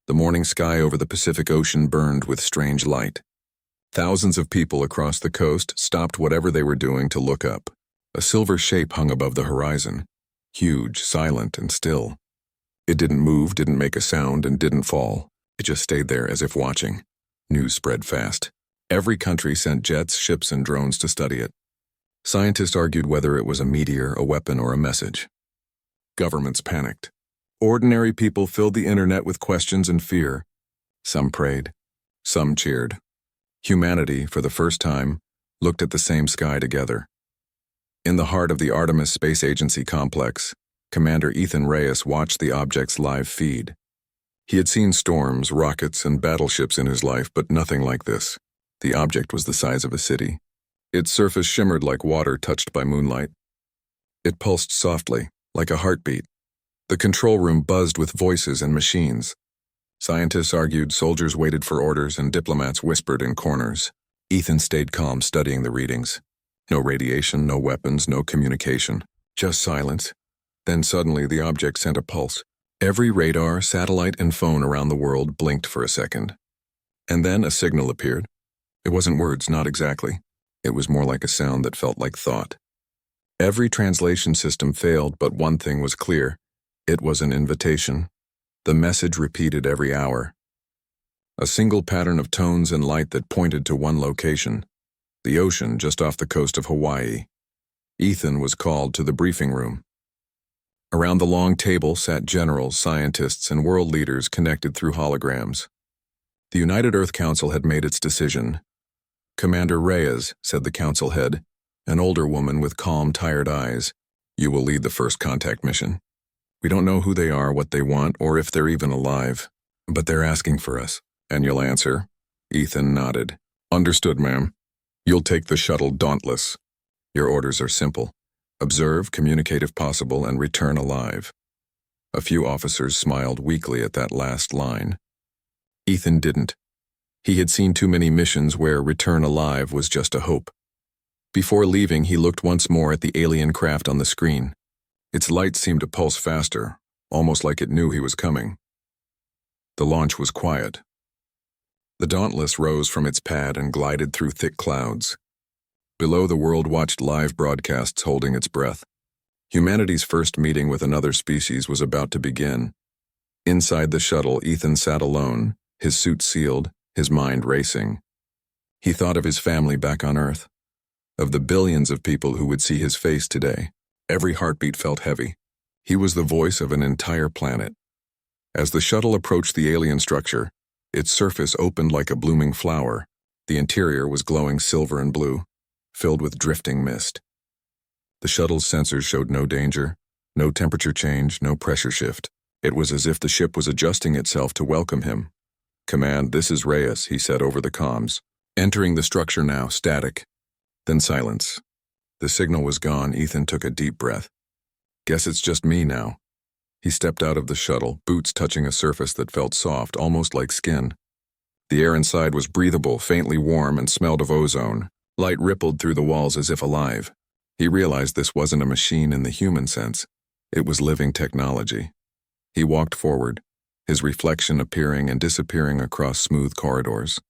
The morning sky over the Pacific Ocean burned with strange light. Thousands of people across the coast stopped whatever they were doing to look up. A silver shape hung above the horizon, huge, silent, and still. It didn't move, didn't make a sound, and didn't fall. It just stayed there as if watching. News spread fast. Every country sent jets, ships, and drones to study it. Scientists argued whether it was a meteor, a weapon, or a message. Governments panicked. Ordinary people filled the internet with questions and fear. Some prayed. Some cheered. Humanity, for the first time, looked at the same sky together. In the heart of the Artemis Space Agency complex, Commander Ethan Reyes watched the object's live feed. He had seen storms, rockets, and battleships in his life, but nothing like this. The object was the size of a city. Its surface shimmered like water touched by moonlight. It pulsed softly, like a heartbeat. The control room buzzed with voices and machines. Scientists argued, soldiers waited for orders, and diplomats whispered in corners. Ethan stayed calm, studying the readings. No radiation, no weapons, no communication. Just silence. Then suddenly the object sent a pulse. Every radar, satellite, and phone around the world blinked for a second. And then a signal appeared. It wasn't words, not exactly. It was more like a sound that felt like thought. Every translation system failed, but one thing was clear. It was an invitation. The message repeated every hour. A single pattern of tones and light that pointed to one location. The ocean just off the coast of Hawaii. Ethan was called to the briefing room. Around the long table sat generals, scientists, and world leaders connected through holograms. The United Earth Council had made its decision. Commander Reyes, said the council head, an older woman with calm, tired eyes, you will lead the first contact mission. We don't know who they are, what they want, or if they're even alive. But they're asking for us. And you'll answer? Ethan nodded. Understood, ma'am. You'll take the shuttle Dauntless. Your orders are simple. Observe, communicate if possible, and return alive. A few officers smiled weakly at that last line. Ethan didn't. He had seen too many missions where return alive was just a hope. Before leaving, he looked once more at the alien craft on the screen. Its light seemed to pulse faster, almost like it knew he was coming. The launch was quiet. The Dauntless rose from its pad and glided through thick clouds. Below, the world watched live broadcasts, holding its breath. Humanity's first meeting with another species was about to begin. Inside the shuttle, Ethan sat alone, his suit sealed, his mind racing. He thought of his family back on Earth, of the billions of people who would see his face today. Every heartbeat felt heavy. He was the voice of an entire planet. As the shuttle approached the alien structure, its surface opened like a blooming flower. The interior was glowing silver and blue, filled with drifting mist. The shuttle's sensors showed no danger, no temperature change, no pressure shift. It was as if the ship was adjusting itself to welcome him. Command, this is Reyes, he said over the comms. Entering the structure now, static. Then silence. The signal was gone. Ethan took a deep breath. Guess it's just me now. He stepped out of the shuttle, boots touching a surface that felt soft, almost like skin. The air inside was breathable, faintly warm, and smelled of ozone. Light rippled through the walls as if alive. He realized this wasn't a machine in the human sense. It was living technology. He walked forward, his reflection appearing and disappearing across smooth corridors.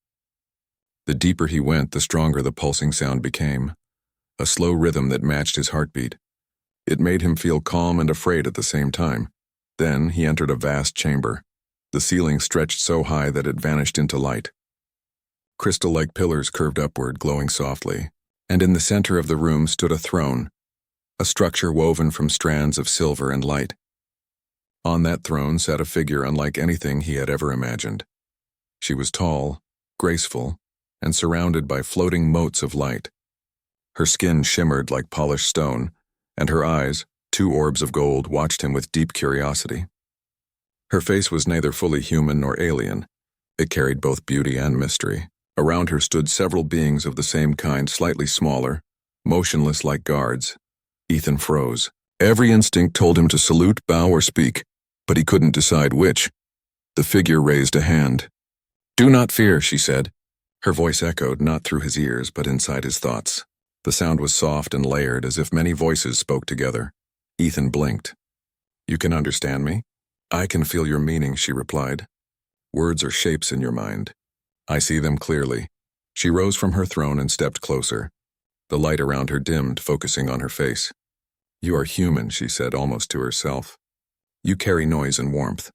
The deeper he went, the stronger the pulsing sound became. A slow rhythm that matched his heartbeat. It made him feel calm and afraid at the same time. Then he entered a vast chamber. The ceiling stretched so high that it vanished into light. Crystal-like pillars curved upward, glowing softly, and in the center of the room stood a throne, a structure woven from strands of silver and light. On that throne sat a figure unlike anything he had ever imagined. She was tall, graceful, and surrounded by floating motes of light. Her skin shimmered like polished stone, and her eyes, two orbs of gold, watched him with deep curiosity. Her face was neither fully human nor alien. It carried both beauty and mystery. Around her stood several beings of the same kind, slightly smaller, motionless like guards. Ethan froze. Every instinct told him to salute, bow, or speak, but he couldn't decide which. The figure raised a hand. "Do not fear," she said. Her voice echoed not through his ears, but inside his thoughts. The sound was soft and layered, as if many voices spoke together. Ethan blinked. "You can understand me?" "I can feel your meaning," she replied. Words are shapes in your mind. I see them clearly. She rose from her throne and stepped closer. The light around her dimmed, focusing on her face. You are human, she said, almost to herself. You carry noise and warmth.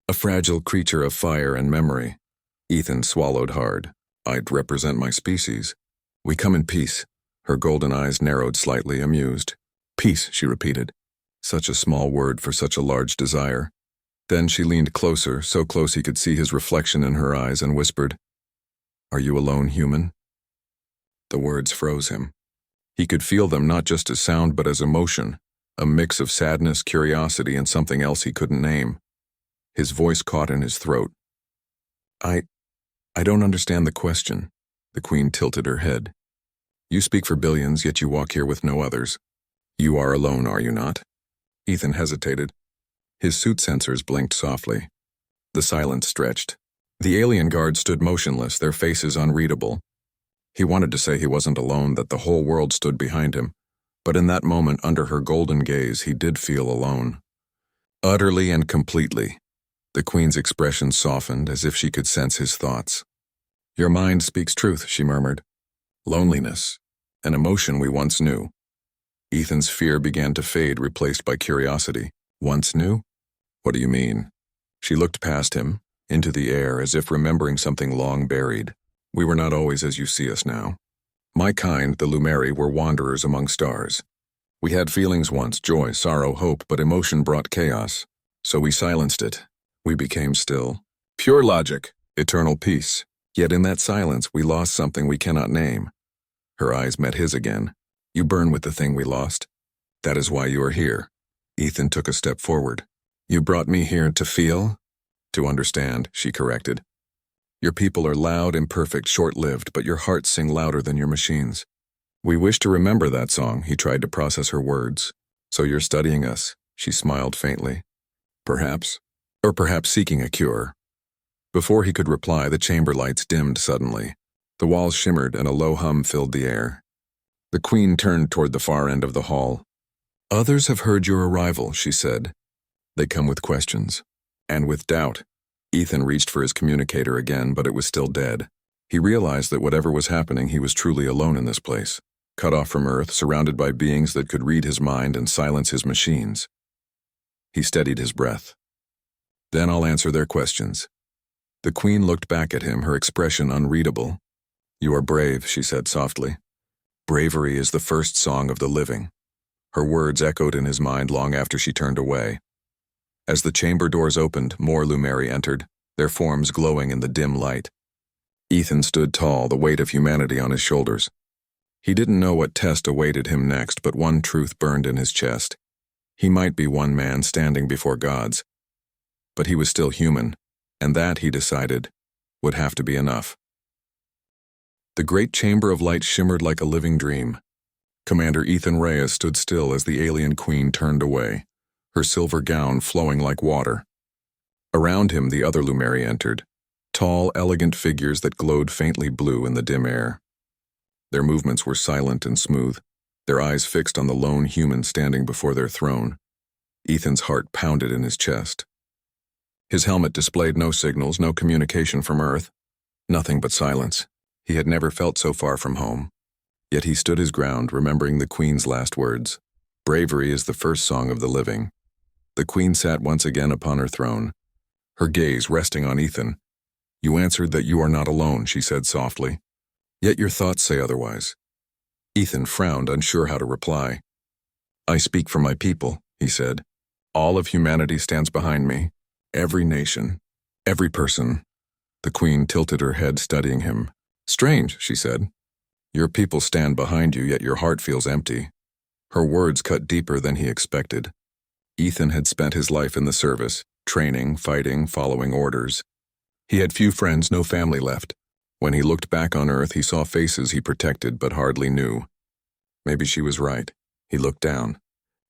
A fragile creature of fire and memory. Ethan swallowed hard. I'd represent my species. We come in peace. Her golden eyes narrowed slightly, amused. Peace, she repeated. Such a small word for such a large desire. Then she leaned closer, so close he could see his reflection in her eyes, and whispered, Are you alone, human? The words froze him. He could feel them not just as sound but as emotion, a mix of sadness, curiosity, and something else he couldn't name. His voice caught in his throat. I don't understand the question. The Queen tilted her head. You speak for billions, yet you walk here with no others. You are alone, are you not? Ethan hesitated. His suit sensors blinked softly. The silence stretched. The alien guards stood motionless, their faces unreadable. He wanted to say he wasn't alone, that the whole world stood behind him, but in that moment, under her golden gaze, he did feel alone. Utterly and completely. The Queen's expression softened, as if she could sense his thoughts. Your mind speaks truth, she murmured. Loneliness, an emotion we once knew. Ethan's fear began to fade, replaced by curiosity. Once knew? What do you mean? She looked past him, into the air, as if remembering something long buried. We were not always as you see us now. My kind, the Lumeri, were wanderers among stars. We had feelings once, joy, sorrow, hope, but emotion brought chaos. So we silenced it. We became still. Pure logic, eternal peace. Yet in that silence, we lost something we cannot name. Her eyes met his again. You burn with the thing we lost. That is why you are here. Ethan took a step forward. You brought me here to feel? To understand, she corrected. Your people are loud, imperfect, short-lived, but your hearts sing louder than your machines. We wish to remember that song, he tried to process her words. So you're studying us, she smiled faintly. Perhaps. Or perhaps seeking a cure. Before he could reply, the chamber lights dimmed suddenly. The walls shimmered and a low hum filled the air. The Queen turned toward the far end of the hall. Others have heard your arrival, she said. They come with questions. And with doubt. Ethan reached for his communicator again, but it was still dead. He realized that whatever was happening, he was truly alone in this place. Cut off from Earth, surrounded by beings that could read his mind and silence his machines. He steadied his breath. Then I'll answer their questions. The Queen looked back at him, her expression unreadable. You are brave, she said softly. Bravery is the first song of the living. Her words echoed in his mind long after she turned away. As the chamber doors opened, more Lumeri entered, their forms glowing in the dim light. Ethan stood tall, the weight of humanity on his shoulders. He didn't know what test awaited him next, but one truth burned in his chest. He might be one man standing before gods, but he was still human, and that, he decided, would have to be enough. The great chamber of light shimmered like a living dream. Commander Ethan Reyes stood still as the alien Queen turned away, her silver gown flowing like water. Around him, the other Lumeri entered, tall, elegant figures that glowed faintly blue in the dim air. Their movements were silent and smooth, their eyes fixed on the lone human standing before their throne. Ethan's heart pounded in his chest. His helmet displayed no signals, no communication from Earth. Nothing but silence. He had never felt so far from home. Yet he stood his ground, remembering the Queen's last words. Bravery is the first song of the living. The Queen sat once again upon her throne, her gaze resting on Ethan. You answered that you are not alone, she said softly. Yet your thoughts say otherwise. Ethan frowned, unsure how to reply. I speak for my people, he said. All of humanity stands behind me. Every nation. Every person. The Queen tilted her head, studying him. Strange, she said. Your people stand behind you, yet your heart feels empty. Her words cut deeper than he expected. Ethan had spent his life in the service, training, fighting, following orders. He had few friends, no family left. When he looked back on Earth, he saw faces he protected but hardly knew. Maybe she was right. He looked down.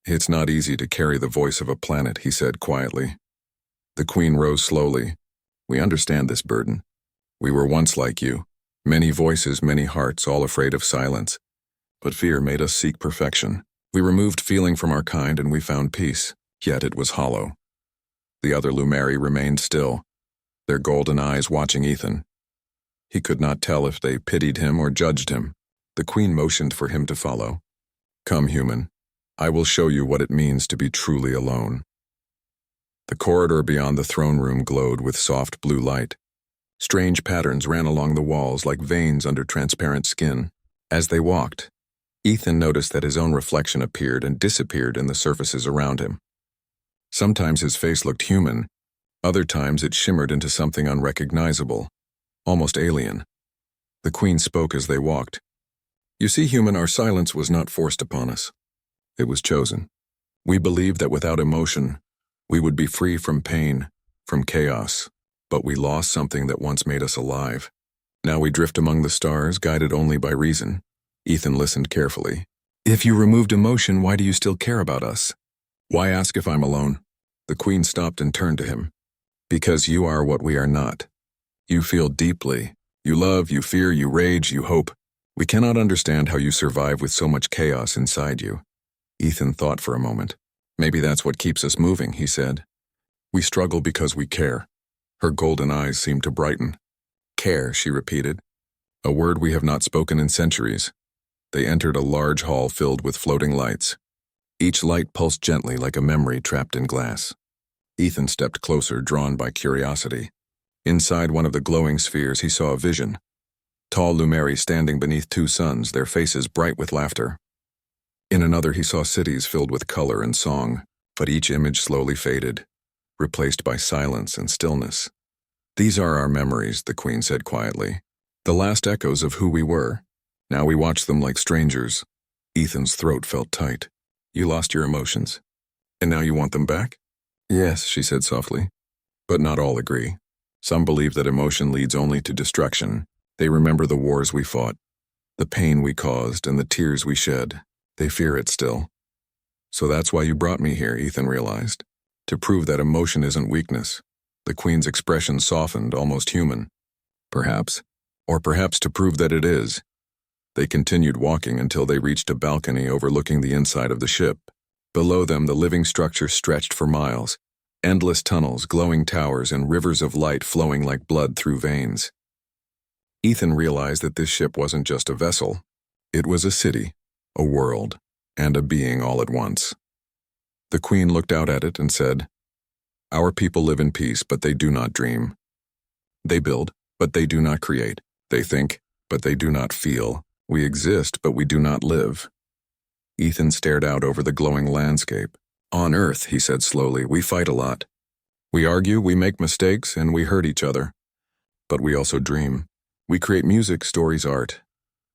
It's not easy to carry the voice of a planet, he said quietly. The Queen rose slowly. We understand this burden. We were once like you. Many voices, many hearts, all afraid of silence. But fear made us seek perfection. We removed feeling from our kind and we found peace, yet it was hollow. The other Lumeri remained still. their golden eyes watching Ethan. He could not tell if they pitied him or judged him. The Queen motioned for him to follow. "Come, human. I will show you what it means to be truly alone." The corridor beyond the throne room glowed with soft blue light. Strange patterns ran along the walls like veins under transparent skin. As they walked, Ethan noticed that his own reflection appeared and disappeared in the surfaces around him. Sometimes his face looked human, other times it shimmered into something unrecognizable, almost alien. The Queen spoke as they walked. "You see, human, our silence was not forced upon us. It was chosen. We believed that without emotion, we would be free from pain, from chaos, but we lost something that once made us alive. Now we drift among the stars, guided only by reason." Ethan listened carefully. "If you removed emotion, why do you still care about us? Why ask if I'm alone?" The Queen stopped and turned to him. "Because you are what we are not. You feel deeply. You love, you fear, you rage, you hope. We cannot understand how you survive with so much chaos inside you." Ethan thought for a moment. "Maybe that's what keeps us moving," he said. "We struggle because we care." Her golden eyes seemed to brighten. "Care," she repeated. "A word we have not spoken in centuries." They entered a large hall filled with floating lights. Each light pulsed gently like a memory trapped in glass. Ethan stepped closer, drawn by curiosity. Inside one of the glowing spheres, he saw a vision. Tall Lumeri standing beneath two suns, their faces bright with laughter. In another, he saw cities filled with color and song, but each image slowly faded, replaced by silence and stillness. "These are our memories," the Queen said quietly. "The last echoes of who we were. Now we watch them like strangers." Ethan's throat felt tight. "You lost your emotions. And now you want them back?" "Yes," she said softly. "But not all agree. Some believe that emotion leads only to destruction. They remember the wars we fought, the pain we caused, and the tears we shed. They fear it still." "So that's why you brought me here," Ethan realized. "To prove that emotion isn't weakness." The Queen's expression softened, almost human. "Perhaps. Or perhaps to prove that it is." They continued walking until they reached a balcony overlooking the inside of the ship. Below them, the living structure stretched for miles. Endless tunnels, glowing towers, and rivers of light flowing like blood through veins. Ethan realized that this ship wasn't just a vessel. It was a city, a world, and a being all at once. The Queen looked out at it and said, "Our people live in peace, but they do not dream. They build, but they do not create. They think, but they do not feel. We exist, but we do not live." Ethan stared out over the glowing landscape. "On Earth," he said slowly, "we fight a lot. We argue, we make mistakes, and we hurt each other. But we also dream. We create music, stories, art.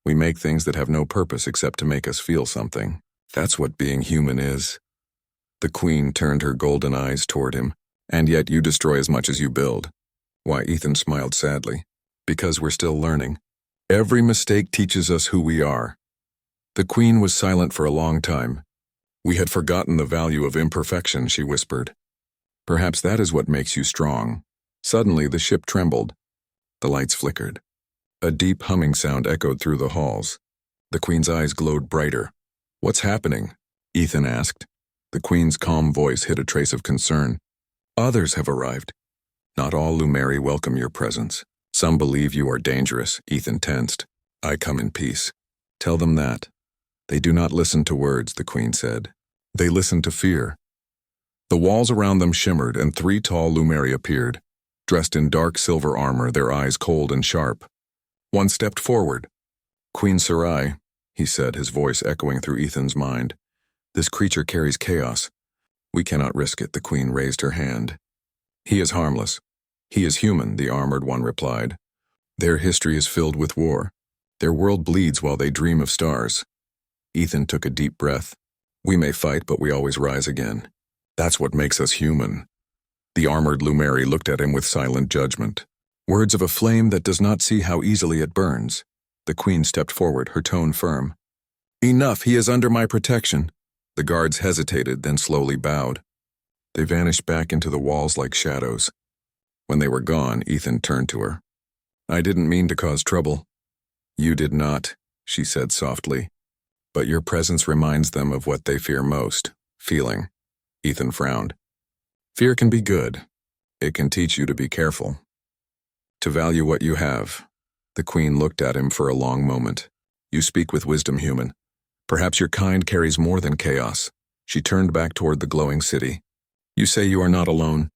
We make things that have no purpose except to make us feel something. That's what being human is." The Queen turned her golden eyes toward him. "And yet you destroy as much as you build." "Why?" Ethan smiled sadly. "Because we're still learning. Every mistake teaches us who we are." The Queen was silent for a long time. "We had forgotten the value of imperfection," she whispered. "Perhaps that is what makes you strong." Suddenly the ship trembled. The lights flickered. A deep humming sound echoed through the halls. The Queen's eyes glowed brighter. "What's happening?" Ethan asked. The Queen's calm voice hid a trace of concern. "Others have arrived. Not all Lumeri welcome your presence. Some believe you are dangerous." Ethan tensed. "I come in peace. Tell them that." "They do not listen to words," the Queen said. "They listen to fear." The walls around them shimmered, and 3 tall Lumeri appeared, dressed in dark silver armor, their eyes cold and sharp. One stepped forward. "Queen Sarai," he said, his voice echoing through Ethan's mind. "This creature carries chaos. We cannot risk it." The Queen raised her hand. "He is harmless. He is human," the armored one replied. "Their history is filled with war. Their world bleeds while they dream of stars." Ethan took a deep breath. "We may fight, but we always rise again. That's what makes us human." The armored Lumeri looked at him with silent judgment. Words of a flame that does not see how easily it burns. The Queen stepped forward, her tone firm. "Enough, he is under my protection." The guards hesitated, then slowly bowed. They vanished back into the walls like shadows. When they were gone, Ethan turned to her. "I didn't mean to cause trouble." "You did not," she said softly. "But your presence reminds them of what they fear most, feeling." Ethan frowned. "Fear can be good. It can teach you to be careful." To value what you have. The Queen looked at him for a long moment. You speak with wisdom, human. Perhaps your kind carries more than chaos. She turned back toward the glowing city. You say you are not alone.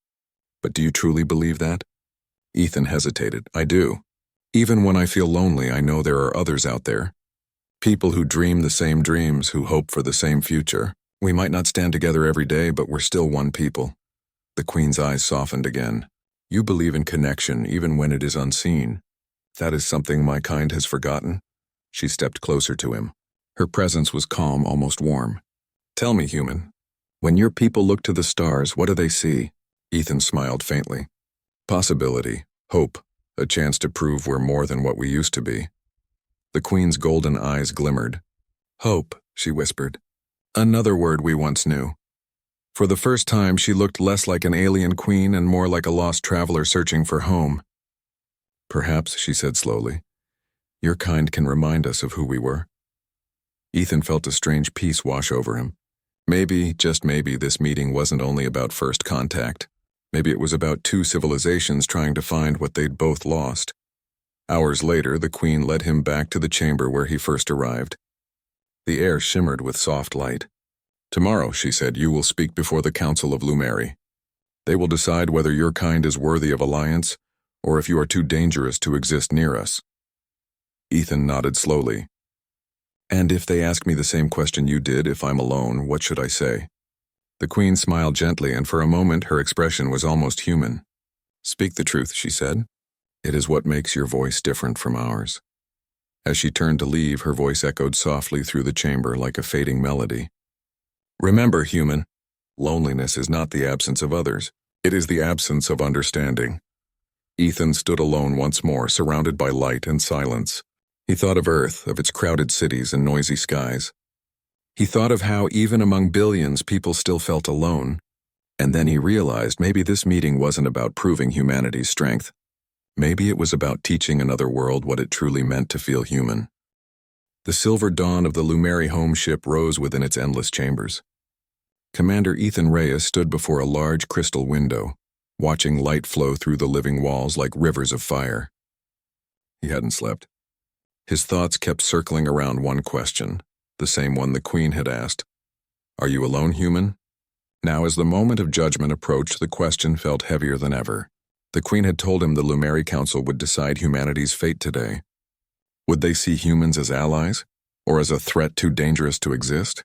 But do you truly believe that? Ethan hesitated. I do. Even when I feel lonely, I know there are others out there. People who dream the same dreams, who hope for the same future. We might not stand together every day, but we're still one people. The Queen's eyes softened again. You believe in connection even when it is unseen. That is something my kind has forgotten. She stepped closer to him. Her presence was calm, almost warm. Tell me, human, when your people look to the stars, what do they see? Ethan smiled faintly. Possibility, hope, a chance to prove we're more than what we used to be. The Queen's golden eyes glimmered. Hope, she whispered. Another word we once knew. For the first time, she looked less like an alien queen and more like a lost traveler searching for home. Perhaps, she said slowly, your kind can remind us of who we were. Ethan felt a strange peace wash over him. Maybe, just maybe, this meeting wasn't only about first contact. Maybe it was about two civilizations trying to find what they'd both lost. Hours later, the Queen led him back to the chamber where he first arrived. The air shimmered with soft light. Tomorrow, she said, you will speak before the Council of Lumeri. They will decide whether your kind is worthy of alliance, or if you are too dangerous to exist near us. Ethan nodded slowly. And if they ask me the same question you did, if I'm alone, what should I say? The Queen smiled gently, and for a moment her expression was almost human. Speak the truth, she said. It is what makes your voice different from ours. As she turned to leave, her voice echoed softly through the chamber like a fading melody. Remember, human, loneliness is not the absence of others. It is the absence of understanding. Ethan stood alone once more, surrounded by light and silence. He thought of Earth, of its crowded cities and noisy skies. He thought of how even among billions people still felt alone. And then he realized maybe this meeting wasn't about proving humanity's strength. Maybe it was about teaching another world what it truly meant to feel human. The silver dawn of the Lumeri home ship rose within its endless chambers. Commander Ethan Reyes stood before a large crystal window, watching light flow through the living walls like rivers of fire. He hadn't slept. His thoughts kept circling around one question, the same one the Queen had asked. Are you alone, human? Now, as the moment of judgment approached, the question felt heavier than ever. The Queen had told him the Lumeri Council would decide humanity's fate today. Would they see humans as allies, or as a threat too dangerous to exist?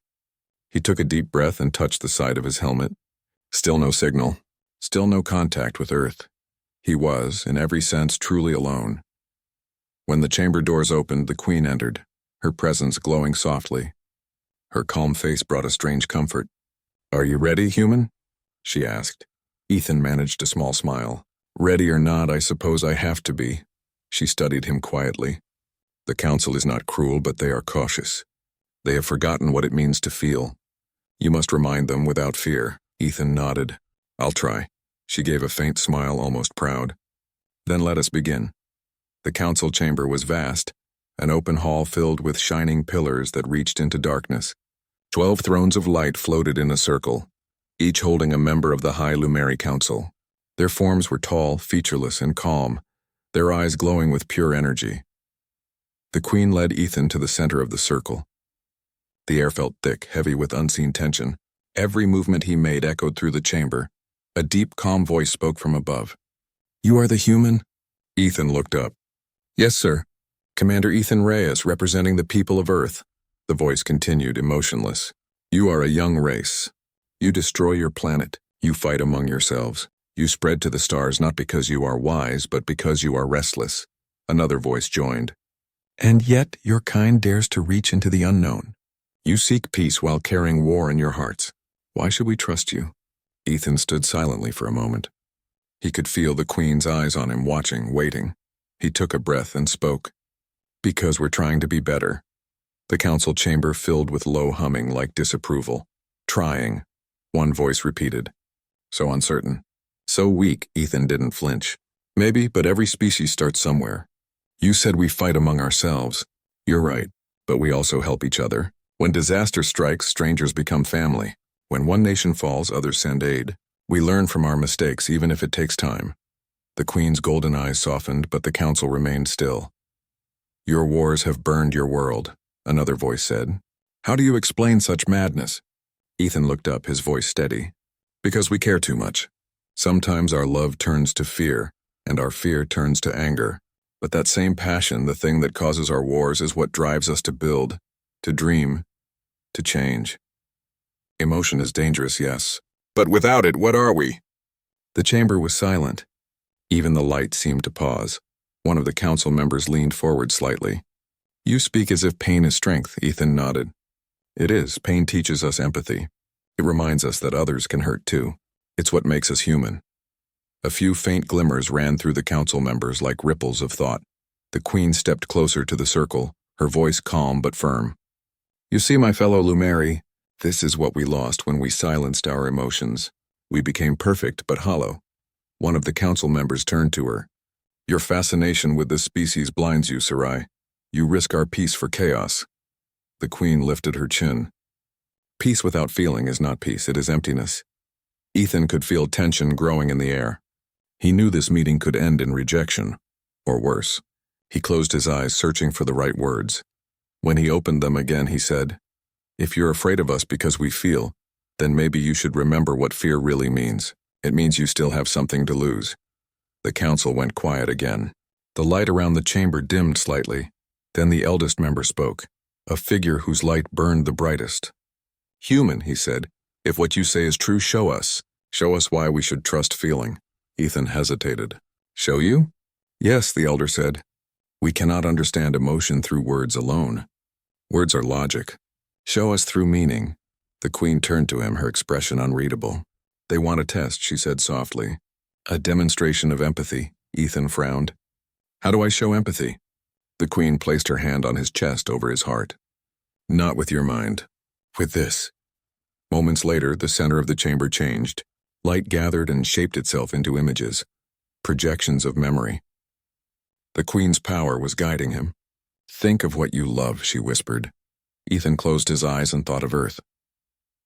He took a deep breath and touched the side of his helmet. Still no signal. Still no contact with Earth. He was, in every sense, truly alone. When the chamber doors opened, the Queen entered, her presence glowing softly. Her calm face brought a strange comfort. Are you ready, human? She asked. Ethan managed a small smile. Ready or not, I suppose I have to be. She studied him quietly. The Council is not cruel, but they are cautious. They have forgotten what it means to feel. You must remind them without fear. Ethan nodded. I'll try. She gave a faint smile, almost proud. Then let us begin. The council chamber was vast, an open hall filled with shining pillars that reached into darkness. 12 thrones of light floated in a circle, each holding a member of the High Lumeri Council. Their forms were tall, featureless, and calm, their eyes glowing with pure energy. The Queen led Ethan to the center of the circle. The air felt thick, heavy with unseen tension. Every movement he made echoed through the chamber. A deep, calm voice spoke from above. You are the human? Ethan looked up. Yes, sir. Commander Ethan Reyes, representing the people of Earth. The voice continued, emotionless. You are a young race. You destroy your planet. You fight among yourselves. You spread to the stars not because you are wise, but because you are restless. Another voice joined. And yet your kind dares to reach into the unknown. You seek peace while carrying war in your hearts. Why should we trust you? Ethan stood silently for a moment. He could feel the Queen's eyes on him, watching, waiting. He took a breath and spoke. Because we're trying to be better. The council chamber filled with low humming like disapproval. Trying. One voice repeated. So uncertain. So weak, Ethan didn't flinch. Maybe, but every species starts somewhere. You said we fight among ourselves. You're right, but we also help each other. When disaster strikes, strangers become family. When one nation falls, others send aid. We learn from our mistakes, even if it takes time. The Queen's golden eyes softened, but the council remained still. "Your wars have burned your world," another voice said. "How do you explain such madness?" Ethan looked up, his voice steady. "Because we care too much. Sometimes our love turns to fear, and our fear turns to anger. But that same passion, the thing that causes our wars, is what drives us to build, to dream, to change. Emotion is dangerous, yes. But without it, what are we?" The chamber was silent. Even the light seemed to pause. One of the council members leaned forward slightly. "You speak as if pain is strength," Ethan nodded. "It is. Pain teaches us empathy. It reminds us that others can hurt too. It's what makes us human." A few faint glimmers ran through the council members like ripples of thought. The Queen stepped closer to the circle, her voice calm but firm. "You see, my fellow Lumeri, this is what we lost when we silenced our emotions. We became perfect but hollow." One of the council members turned to her. "Your fascination with this species blinds you, Sarai. You risk our peace for chaos." The Queen lifted her chin. "Peace without feeling is not peace, it is emptiness." Ethan could feel tension growing in the air. He knew this meeting could end in rejection, or worse. He closed his eyes, searching for the right words. When he opened them again, he said, "If you're afraid of us because we feel, then maybe you should remember what fear really means. It means you still have something to lose." The council went quiet again. The light around the chamber dimmed slightly. Then the eldest member spoke, a figure whose light burned the brightest. "Human," he said, "if what you say is true, show us. Show us why we should trust feeling." Ethan hesitated. "Show you?" "Yes," the elder said. "We cannot understand emotion through words alone. Words are logic. Show us through meaning." The Queen turned to him, her expression unreadable. "They want a test," she said softly. "A demonstration of empathy." Ethan frowned. "How do I show empathy?" The Queen placed her hand on his chest over his heart. "Not with your mind. With this." Moments later, the center of the chamber changed. Light gathered and shaped itself into images, projections of memory. The Queen's power was guiding him. "Think of what you love," she whispered. Ethan closed his eyes and thought of Earth.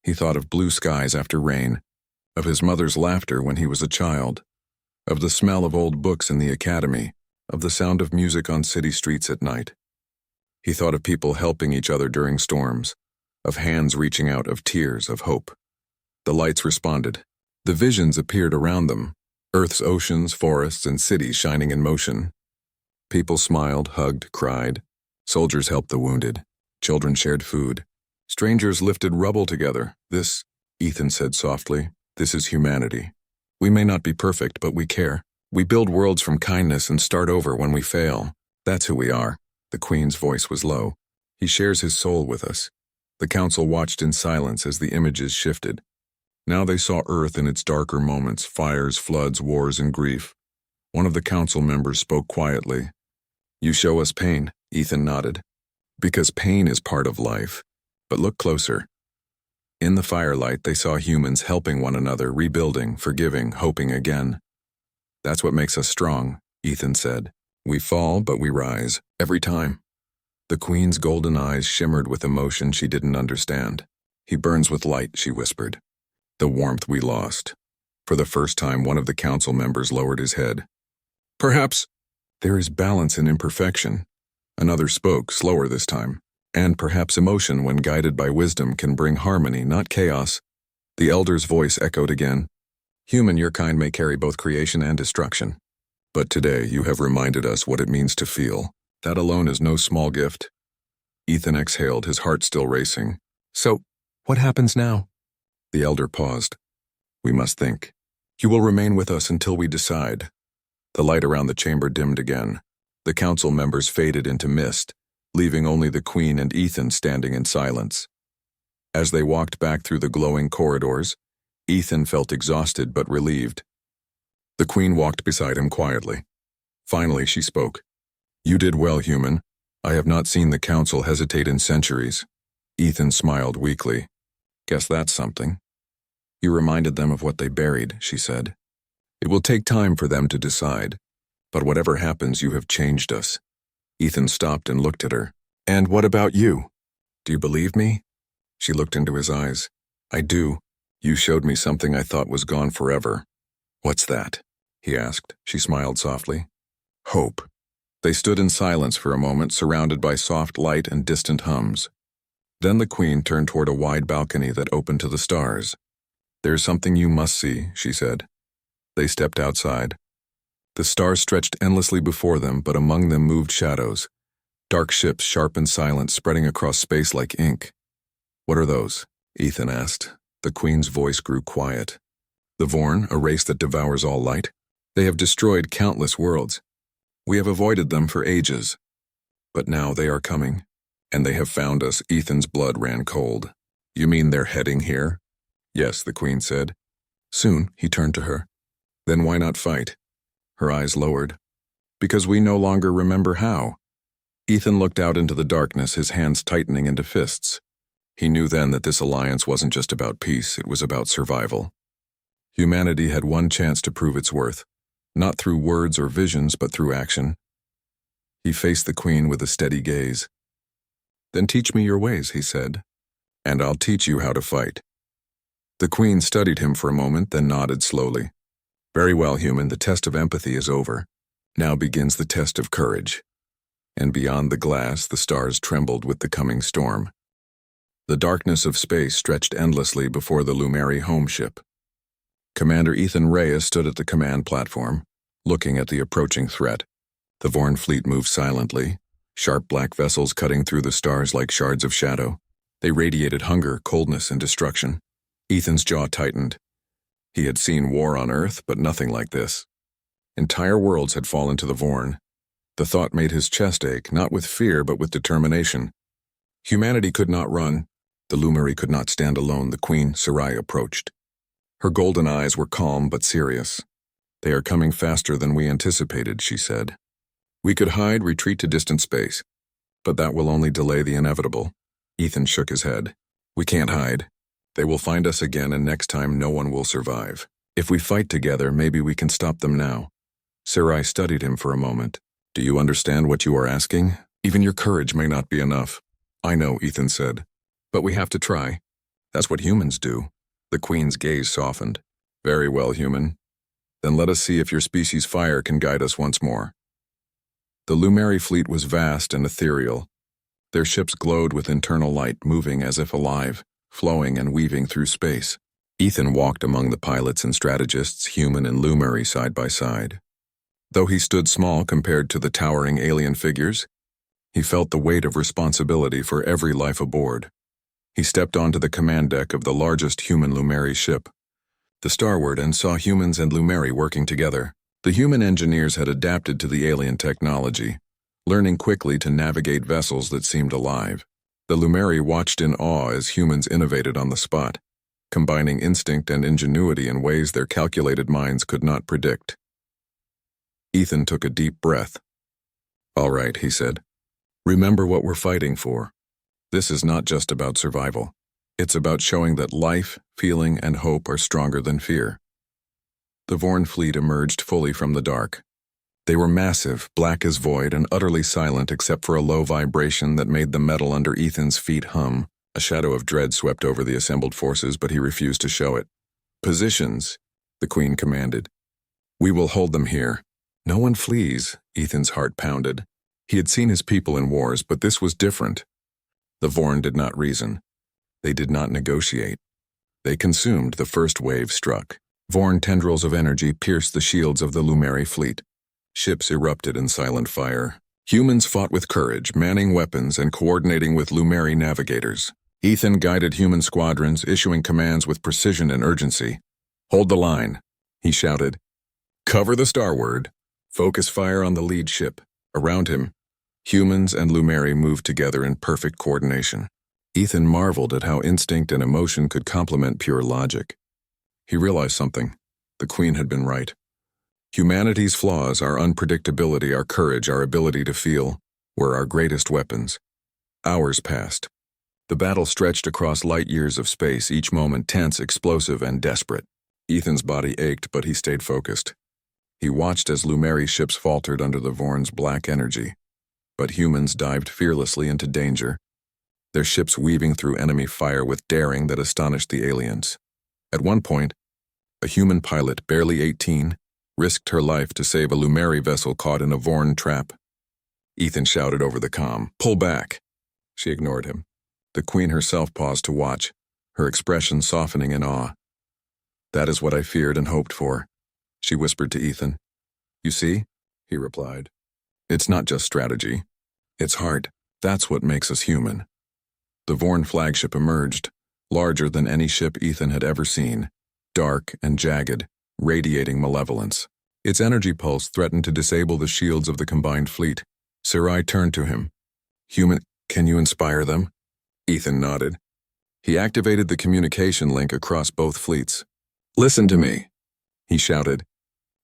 He thought of blue skies after rain, of his mother's laughter when he was a child, of the smell of old books in the academy, of the sound of music on city streets at night. He thought of people helping each other during storms, of hands reaching out, of tears, of hope. The lights responded. The visions appeared around them, Earth's oceans, forests, and cities shining in motion. People smiled, hugged, cried. Soldiers helped the wounded. Children shared food. Strangers lifted rubble together. "This," Ethan said softly, "this is humanity. We may not be perfect, but we care. We build worlds from kindness and start over when we fail. That's who we are." The Queen's voice was low. "He shares his soul with us." The council watched in silence as the images shifted. Now they saw Earth in its darker moments, fires, floods, wars, and grief. One of the council members spoke quietly. "You show us pain," Ethan nodded. "Because pain is part of life. But look closer." In the firelight, they saw humans helping one another, rebuilding, forgiving, hoping again. "That's what makes us strong," Ethan said. "We fall, but we rise, every time." The Queen's golden eyes shimmered with emotion she didn't understand. "He burns with light," she whispered. "The warmth we lost." For the first time, one of the council members lowered his head. "Perhaps there is balance in imperfection." Another spoke, slower this time. "And perhaps emotion, when guided by wisdom, can bring harmony, not chaos." The elder's voice echoed again. "Human, your kind may carry both creation and destruction. But today you have reminded us what it means to feel. That alone is no small gift." Ethan exhaled, his heart still racing. "So, what happens now?" The elder paused. "We must think. You will remain with us until we decide." The light around the chamber dimmed again. The council members faded into mist, leaving only the Queen and Ethan standing in silence. As they walked back through the glowing corridors, Ethan felt exhausted but relieved. The Queen walked beside him quietly. Finally, she spoke. "You did well, human. I have not seen the council hesitate in centuries." Ethan smiled weakly. "Guess that's something." "You reminded them of what they buried," she said. "It will take time for them to decide. But whatever happens, you have changed us." Ethan stopped and looked at her. "And what about you? Do you believe me?" She looked into his eyes. "I do. You showed me something I thought was gone forever." "What's that?" he asked. She smiled softly. Hope. They stood in silence for a moment, surrounded by soft light and distant hums. Then the Queen turned toward a wide balcony that opened to the stars. There's something you must see, she said. They stepped outside. The stars stretched endlessly before them, but among them moved shadows. Dark ships, sharp and silent, spreading across space like ink. What are those? Ethan asked. The Queen's voice grew quiet. The Vorn, a race that devours all light. They have destroyed countless worlds. We have avoided them for ages. But now they are coming, and they have found us. Ethan's blood ran cold. You mean they're heading here? Yes, the Queen said. Soon, he turned to her. Then why not fight? Her eyes lowered. Because we no longer remember how. Ethan looked out into the darkness, his hands tightening into fists. He knew then that this alliance wasn't just about peace, it was about survival. Humanity had one chance to prove its worth, not through words or visions, but through action. He faced the Queen with a steady gaze. Then teach me your ways, he said, and I'll teach you how to fight. The Queen studied him for a moment, then nodded slowly. Very well, human, the test of empathy is over. Now begins the test of courage. And beyond the glass, the stars trembled with the coming storm. The darkness of space stretched endlessly before the Lumeri home ship. Commander Ethan Reyes stood at the command platform, looking at the approaching threat. The Vorn fleet moved silently, sharp black vessels cutting through the stars like shards of shadow. They radiated hunger, coldness, and destruction. Ethan's jaw tightened. He had seen war on Earth, but nothing like this. Entire worlds had fallen to the Vorn. The thought made his chest ache, not with fear, but with determination. Humanity could not run. The Lumeri could not stand alone. The Queen, Sarai, approached. Her golden eyes were calm but serious. They are coming faster than we anticipated, she said. We could hide, retreat to distant space, but that will only delay the inevitable. Ethan shook his head. We can't hide. They will find us again, and next time no one will survive. If we fight together, maybe we can stop them now. Sarai studied him for a moment. Do you understand what you are asking? Even your courage may not be enough. I know, Ethan said. But we have to try. That's what humans do. The Queen's gaze softened. Very well, human. Then let us see if your species' fire can guide us once more. The Lumeri fleet was vast and ethereal. Their ships glowed with internal light, moving as if alive, flowing and weaving through space. Ethan walked among the pilots and strategists, human and Lumeri, side by side. Though he stood small compared to the towering alien figures, he felt the weight of responsibility for every life aboard. He stepped onto the command deck of the largest human Lumeri ship, the Starbound, and saw humans and Lumeri working together. The human engineers had adapted to the alien technology, learning quickly to navigate vessels that seemed alive. The Lumeri watched in awe as humans innovated on the spot, combining instinct and ingenuity in ways their calculated minds could not predict. Ethan took a deep breath. All right, he said. Remember what we're fighting for. This is not just about survival. It's about showing that life, feeling, and hope are stronger than fear. The Vorn fleet emerged fully from the dark. They were massive, black as void, and utterly silent except for a low vibration that made the metal under Ethan's feet hum. A shadow of dread swept over the assembled forces, but he refused to show it. Positions, the Queen commanded. We will hold them here. No one flees, Ethan's heart pounded. He had seen his people in wars, but this was different. The Vorn did not reason. They did not negotiate. They consumed. The first wave struck. Vorn tendrils of energy pierced the shields of the Lumeri fleet. Ships erupted in silent fire. Humans fought with courage, manning weapons and coordinating with Lumeri navigators. Ethan guided human squadrons, issuing commands with precision and urgency. Hold the line, he shouted. Cover the Starbound. Focus fire on the lead ship. Around him, humans and Lumeri moved together in perfect coordination. Ethan marveled at how instinct and emotion could complement pure logic. He realized something. The Queen had been right. Humanity's flaws, our unpredictability, our courage, our ability to feel, were our greatest weapons. Hours passed. The battle stretched across light years of space, each moment tense, explosive, and desperate. Ethan's body ached, but he stayed focused. He watched as Lumeri ships faltered under the Vorn's black energy. But humans dived fearlessly into danger, their ships weaving through enemy fire with daring that astonished the aliens. At one point, a human pilot, barely 18, risked her life to save a Lumeri vessel caught in a Vorn trap. Ethan shouted over the comm, "Pull back!" She ignored him. The Queen herself paused to watch, her expression softening in awe. "That is what I feared and hoped for," she whispered to Ethan. "You see?" he replied. "It's not just strategy. It's heart. That's what makes us human." The Vorn flagship emerged, larger than any ship Ethan had ever seen, dark and jagged, radiating malevolence. Its energy pulse threatened to disable the shields of the combined fleet. Sarai turned to him. "Human, can you inspire them?" Ethan nodded. He activated the communication link across both fleets. "Listen to me," he shouted.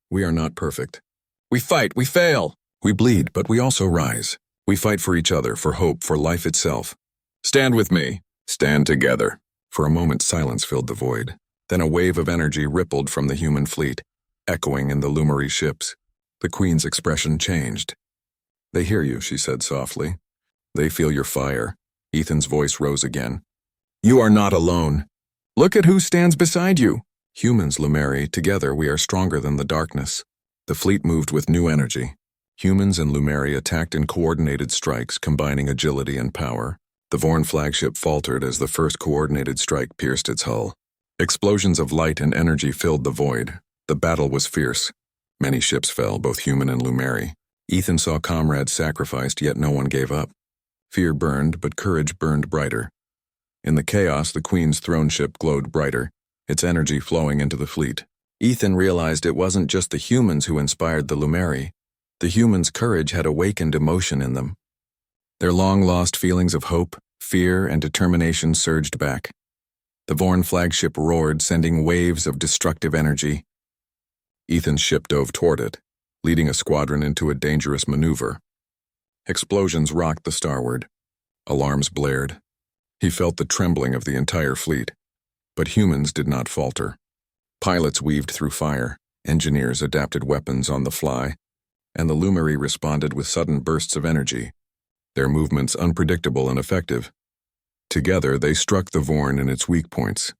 "We are not perfect. We fight, we fail. We bleed, but we also rise. We fight for each other, for hope, for life itself. Stand with me. Stand together." For a moment, silence filled the void. Then a wave of energy rippled from the human fleet, echoing in the Lumeri ships. The Queen's expression changed. "They hear you," she said softly. "They feel your fire." Ethan's voice rose again. "You are not alone. Look at who stands beside you. Humans, Lumeri, together we are stronger than the darkness." The fleet moved with new energy. Humans and Lumeri attacked in coordinated strikes, combining agility and power. The Vorn flagship faltered as the first coordinated strike pierced its hull. Explosions of light and energy filled the void. The battle was fierce. Many ships fell, both human and Lumeri. Ethan saw comrades sacrificed, yet no one gave up. Fear burned, but courage burned brighter. In the chaos, the Queen's throne ship glowed brighter, its energy flowing into the fleet. Ethan realized it wasn't just the humans who inspired the Lumeri. The humans' courage had awakened emotion in them. Their long-lost feelings of hope, fear, and determination surged back. The Vorn flagship roared, sending waves of destructive energy. Ethan's ship dove toward it, leading a squadron into a dangerous maneuver. Explosions rocked the starward. Alarms blared. He felt the trembling of the entire fleet. But humans did not falter. Pilots weaved through fire, engineers adapted weapons on the fly, and the Lumeri responded with sudden bursts of energy, their movements unpredictable and effective. Together, they struck the Vorn in its weak points.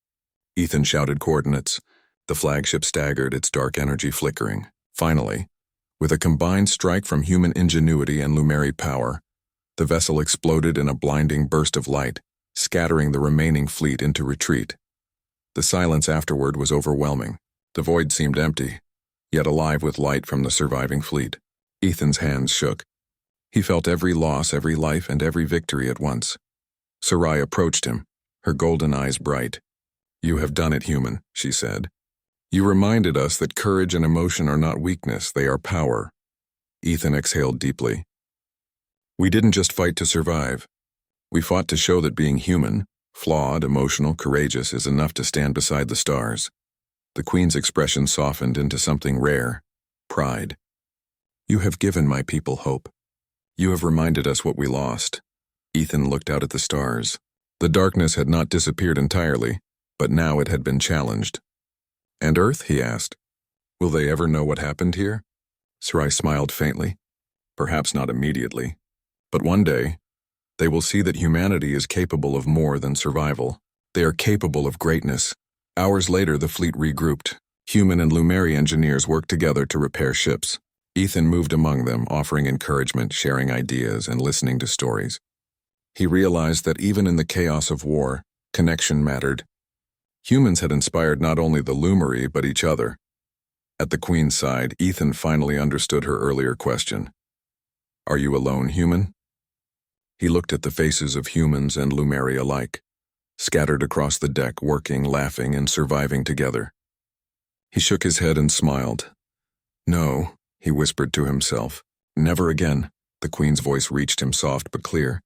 Ethan shouted coordinates. The flagship staggered, its dark energy flickering. Finally, with a combined strike from human ingenuity and Lumeri power, the vessel exploded in a blinding burst of light, scattering the remaining fleet into retreat. The silence afterward was overwhelming. The void seemed empty, yet alive with light from the surviving fleet. Ethan's hands shook. He felt every loss, every life, and every victory at once. Sarai approached him, her golden eyes bright. "You have done it, human," she said. "You reminded us that courage and emotion are not weakness, they are power." Ethan exhaled deeply. "We didn't just fight to survive. We fought to show that being human, flawed, emotional, courageous, is enough to stand beside the stars." The Queen's expression softened into something rare, pride. "You have given my people hope. You have reminded us what we lost." Ethan looked out at the stars. The darkness had not disappeared entirely, but now it had been challenged. "And Earth?" he asked. "Will they ever know what happened here?" Sarai smiled faintly. "Perhaps not immediately. But one day, they will see that humanity is capable of more than survival. They are capable of greatness." Hours later, the fleet regrouped. Human and Lumeri engineers worked together to repair ships. Ethan moved among them, offering encouragement, sharing ideas, and listening to stories. He realized that even in the chaos of war, connection mattered. Humans had inspired not only the Lumeri, but each other. At the Queen's side, Ethan finally understood her earlier question. "Are you alone, human?" He looked at the faces of humans and Lumeri alike, scattered across the deck, working, laughing, and surviving together. He shook his head and smiled. "No," he whispered to himself. "Never again." The Queen's voice reached him, soft but clear.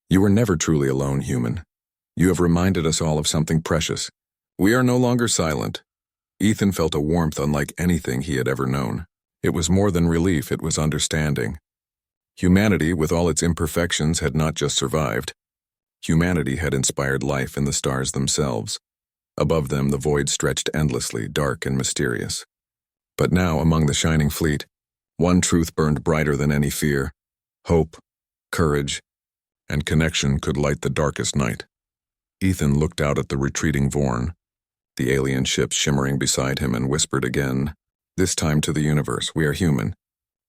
"You were never truly alone, human. You have reminded us all of something precious. We are no longer silent." Ethan felt a warmth unlike anything he had ever known. It was more than relief, it was understanding. Humanity, with all its imperfections, had not just survived. Humanity had inspired life in the stars themselves. Above them, the void stretched endlessly, dark and mysterious. But now, among the shining fleet, one truth burned brighter than any fear. Hope, courage, and connection could light the darkest night. Ethan looked out at the retreating Vorn, the alien ship shimmering beside him, and whispered again, This time to the universe, we are human.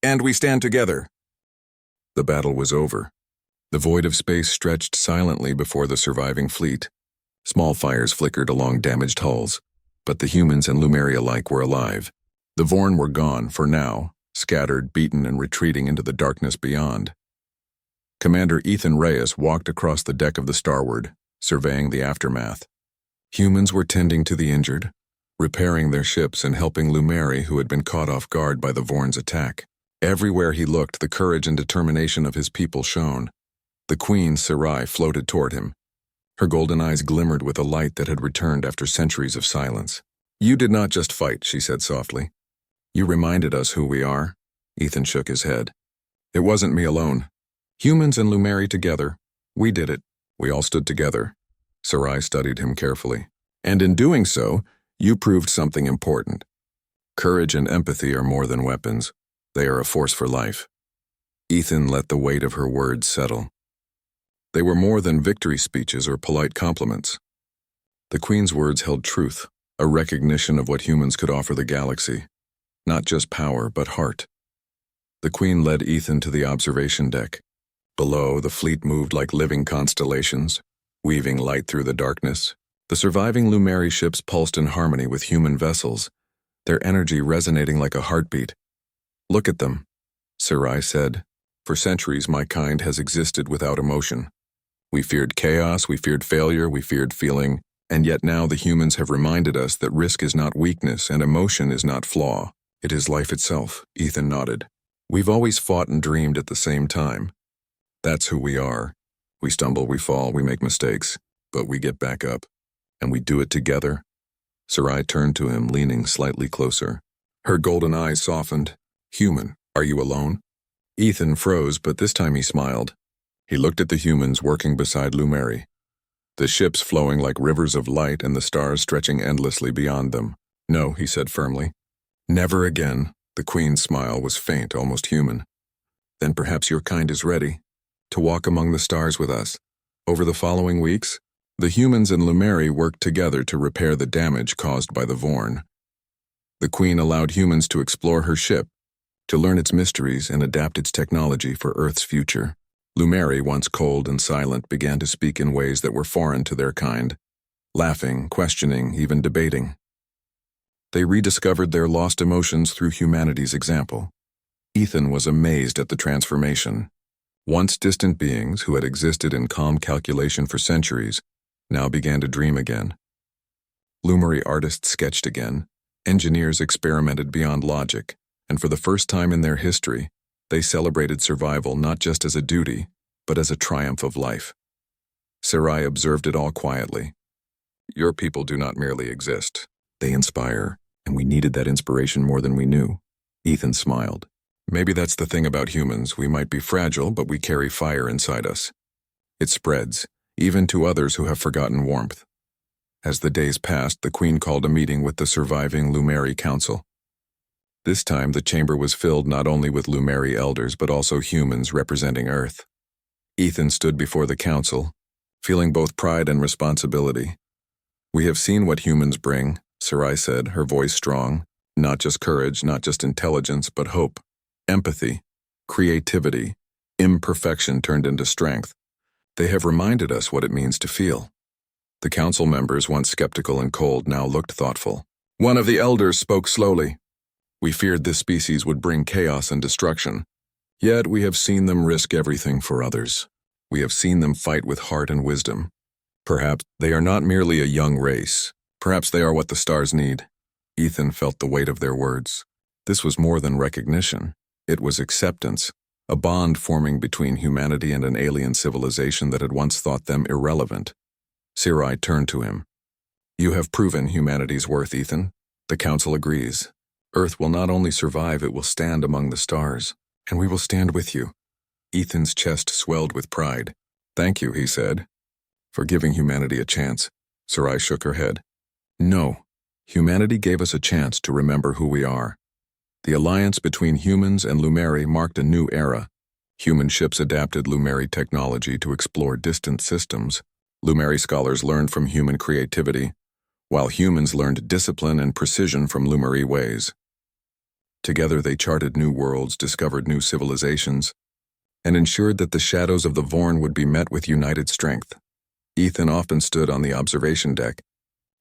And we stand together. The battle was over. The void of space stretched silently before the surviving fleet. Small fires flickered along damaged hulls, but the humans and Lumeri alike were alive. The Vorn were gone, for now, scattered, beaten, and retreating into the darkness beyond. Commander Ethan Reyes walked across the deck of the Starward, surveying the aftermath. Humans were tending to the injured, repairing their ships and helping Lumeri, who had been caught off guard by the Vorn's attack. Everywhere he looked, the courage and determination of his people shone. The Queen, Sarai, floated toward him. Her golden eyes glimmered with a light that had returned after centuries of silence. "You did not just fight," she said softly. "You reminded us who we are." Ethan shook his head. "It wasn't me alone. Humans and Lumeri together. We did it. We all stood together." Sarai studied him carefully. "And in doing so, you proved something important. Courage and empathy are more than weapons. They are a force for life." Ethan let the weight of her words settle. They were more than victory speeches or polite compliments. The Queen's words held truth, a recognition of what humans could offer the galaxy. Not just power, but heart. The Queen led Ethan to the observation deck. Below, the fleet moved like living constellations, weaving light through the darkness. The surviving Lumeri ships pulsed in harmony with human vessels, their energy resonating like a heartbeat. "Look at them," Sarai said. "For centuries, my kind has existed without emotion. We feared chaos, we feared failure, we feared feeling, and yet now the humans have reminded us that risk is not weakness and emotion is not flaw. It is life itself." Ethan nodded. "We've always fought and dreamed at the same time. That's who we are. We stumble, we fall, we make mistakes, but we get back up. And we do it together." Sarai turned to him, leaning slightly closer. Her golden eyes softened. "Human, are you alone?" Ethan froze, but this time he smiled. He looked at the humans working beside Lumeri, the ships flowing like rivers of light and the stars stretching endlessly beyond them. "No," he said firmly. "Never again." The Queen's smile was faint, almost human. "Then perhaps your kind is ready to walk among the stars with us." Over the following weeks, the humans and Lumeri worked together to repair the damage caused by the Vorn. The Queen allowed humans to explore her ship, to learn its mysteries and adapt its technology for Earth's future. Lumeri, once cold and silent, began to speak in ways that were foreign to their kind, laughing, questioning, even debating. They rediscovered their lost emotions through humanity's example. Ethan was amazed at the transformation. Once distant beings who had existed in calm calculation for centuries now began to dream again. Lumeri artists sketched again, engineers experimented beyond logic, and for the first time in their history, they celebrated survival not just as a duty, but as a triumph of life. Sarai observed it all quietly. "Your people do not merely exist. They inspire, and we needed that inspiration more than we knew." Ethan smiled. "Maybe that's the thing about humans. We might be fragile, but we carry fire inside us. It spreads, even to others who have forgotten warmth." As the days passed, the Queen called a meeting with the surviving Lumeri Council. This time, the chamber was filled not only with Lumeri elders, but also humans representing Earth. Ethan stood before the council, feeling both pride and responsibility. "We have seen what humans bring," Sarai said, her voice strong. "Not just courage, not just intelligence, but hope, empathy, creativity, imperfection turned into strength. They have reminded us what it means to feel." The council members, once skeptical and cold, now looked thoughtful. One of the elders spoke slowly. "We feared this species would bring chaos and destruction. Yet we have seen them risk everything for others. We have seen them fight with heart and wisdom. Perhaps they are not merely a young race. Perhaps they are what the stars need." Ethan felt the weight of their words. This was more than recognition. It was acceptance, a bond forming between humanity and an alien civilization that had once thought them irrelevant. Sarai turned to him. "You have proven humanity's worth, Ethan. The Council agrees. Earth will not only survive, it will stand among the stars. And we will stand with you." Ethan's chest swelled with pride. "Thank you," he said, "for giving humanity a chance." Sarai shook her head. "No, humanity gave us a chance to remember who we are. The alliance between humans and Lumeri marked a new era. Human ships adapted Lumeri technology to explore distant systems. Lumeri scholars learned from human creativity, while humans learned discipline and precision from Lumeri ways. Together they charted new worlds, discovered new civilizations, and ensured that the shadows of the Vorn would be met with united strength. Ethan often stood on the observation deck,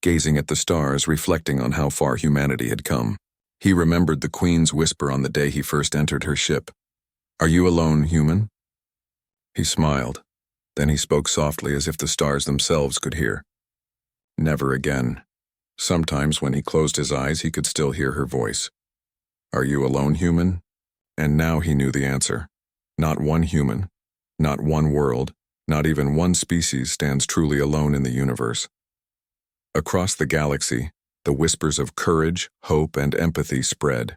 gazing at the stars, reflecting on how far humanity had come. He remembered the Queen's whisper on the day he first entered her ship. "Are you alone, human?" He smiled. Then he spoke softly as if the stars themselves could hear. Never again. Sometimes when he closed his eyes, he could still hear her voice. "Are you alone, human?" And now he knew the answer. Not one human, not one world, not even one species stands truly alone in the universe. Across the galaxy, the whispers of courage, hope, and empathy spread.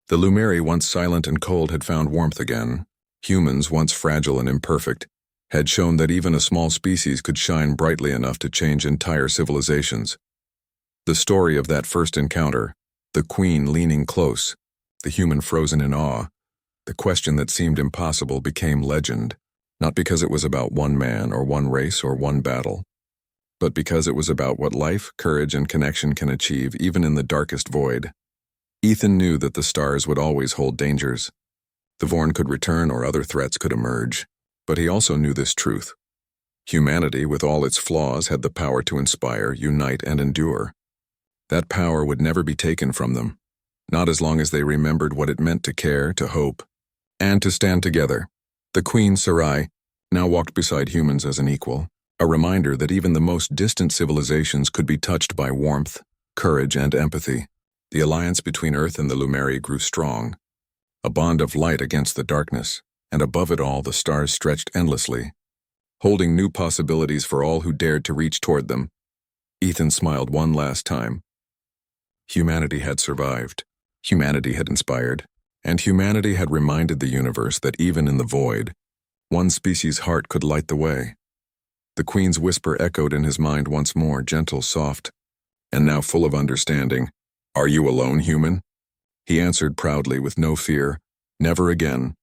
The Lumeri, once silent and cold, had found warmth again. Humans, once fragile and imperfect, had shown that even a small species could shine brightly enough to change entire civilizations. The story of that first encounter, the Queen leaning close, the human frozen in awe, the question that seemed impossible became legend, not because it was about one man or one race or one battle, but because it was about what life, courage, and connection can achieve even in the darkest void. Ethan knew that the stars would always hold dangers. The Vorn could return or other threats could emerge, but he also knew this truth. Humanity, with all its flaws, had the power to inspire, unite, and endure. That power would never be taken from them, not as long as they remembered what it meant to care, to hope, and to stand together. The Queen Sarai now walked beside humans as an equal, a reminder that even the most distant civilizations could be touched by warmth, courage, and empathy. The alliance between Earth and the Lumeri grew strong, a bond of light against the darkness, and above it all the stars stretched endlessly, holding new possibilities for all who dared to reach toward them. Ethan smiled one last time. Humanity had survived, humanity had inspired, and humanity had reminded the universe that even in the void, one species' heart could light the way. The Queen's whisper echoed in his mind once more, gentle, soft, and now full of understanding. "Are you alone, human?" He answered proudly with no fear, "Never again.